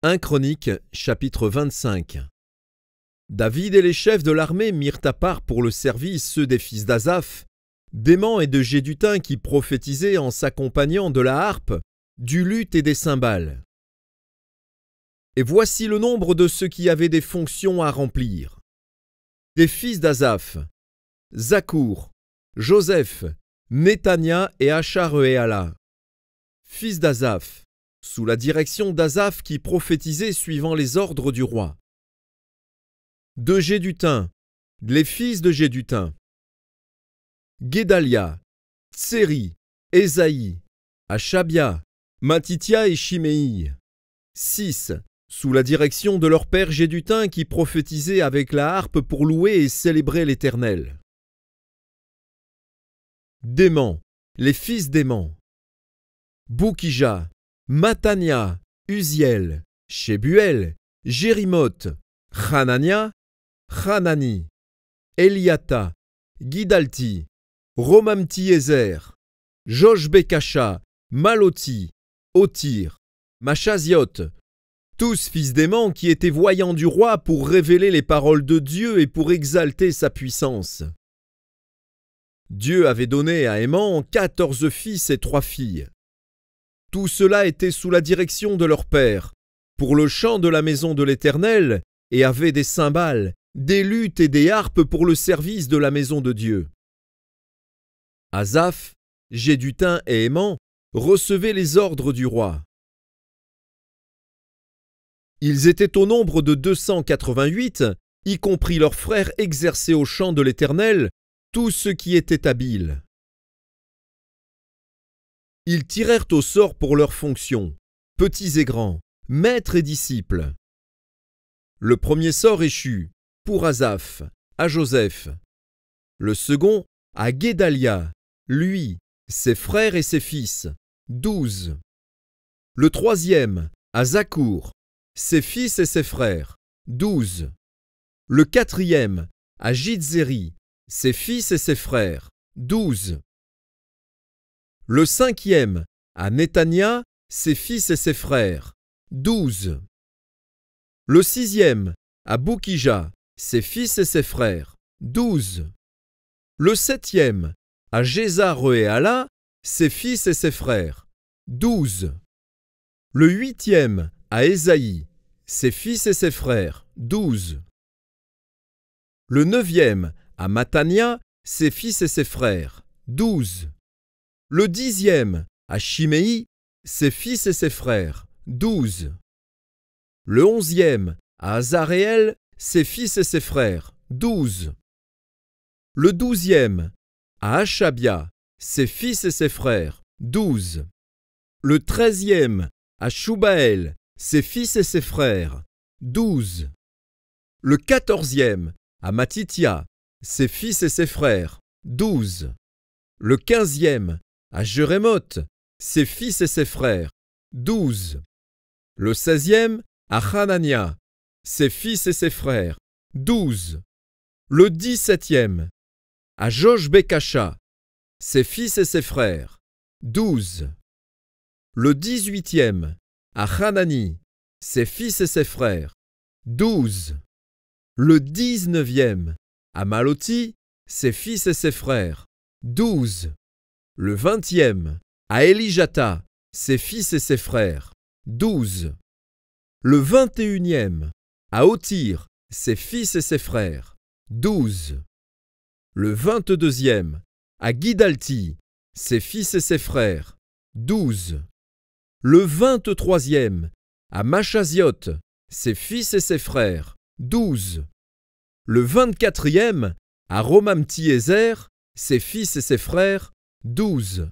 1 Chroniques, chapitre 25. David et les chefs de l'armée mirent à part pour le service ceux des fils d'Asaph, d'Héman et de Jeduthun qui prophétisaient en s'accompagnant de la harpe, du luth et des cymbales. Et voici le nombre de ceux qui avaient des fonctions à remplir. Des fils d'Asaph, Zakour, Joseph, Néthania et Achareéala. Fils d'Asaph, sous la direction d'Asaph qui prophétisait suivant les ordres du roi. De Jeduthun, les fils de Jeduthun. Guédalia, Tseri, Ésaïe, Achabia, Matithia et Chiméi. 6. Sous la direction de leur père Jeduthun qui prophétisait avec la harpe pour louer et célébrer l'Éternel. D'Héman, les fils d'Héman. Boukija, Matania, Uziel, Shebuel, Jérimoth, Hanania, Hanani, Eliata, Guidalti, Romamti-Ezer, Joshbekasha, Maloti, Otir, Machaziot, tous fils d'Héman qui étaient voyants du roi pour révéler les paroles de Dieu et pour exalter sa puissance. Dieu avait donné à Héman 14 fils et 3 filles. Tout cela était sous la direction de leur père, pour le chant de la maison de l'Éternel, et avait des cymbales, des luths et des harpes pour le service de la maison de Dieu. Asaph, Jeduthun et Héman recevaient les ordres du roi. Ils étaient au nombre de 288, y compris leurs frères exercés au chant de l'Éternel, tous ceux qui étaient habiles. Ils tirèrent au sort pour leurs fonctions, petits et grands, maîtres et disciples. Le premier sort échut, pour Asaph, à Joseph. Le second, à Guédalia, lui, ses frères et ses fils, 12. Le troisième, à Zakour, ses fils et ses frères, 12. Le quatrième, à Jitzéri, ses fils et ses frères, 12. Le cinquième, à Néthania, ses fils et ses frères, 12. Le sixième, à Boukija, ses fils et ses frères, 12. Le septième, à Jézareéala, ses fils et ses frères, 12. Le huitième, à Ésaïe, ses fils et ses frères, 12. Le neuvième, à Matania, ses fils et ses frères, 12. Le dixième, à Chiméi, ses fils et ses frères, 12. Le onzième, à Azaréel, ses fils et ses frères, 12. Le douzième, à Achabia, ses fils et ses frères, 12. Le treizième, à Choubaël, ses fils et ses frères, 12. Le quatorzième, à Matithia, ses fils et ses frères, 12. Le quinzième, à Jérémoth, ses fils et ses frères, 12. Le seizième, à Hanania, ses fils et ses frères, 12. Le 17e, à Joshbekasha, ses fils et ses frères, 12. Le 18e, à Hanani, ses fils et ses frères, 12. Le 19e, à Maloti, ses fils et ses frères, 12. Le 20e, à Elijata, ses fils et ses frères, 12. Le 21e, à Otir, ses fils et ses frères, 12. Le 22e, à Guidalti, ses fils et ses frères, 12. Le 23e, à Machaziot, ses fils et ses frères, 12. Le 24e, à Romamti-Ezer, ses fils et ses frères, 12.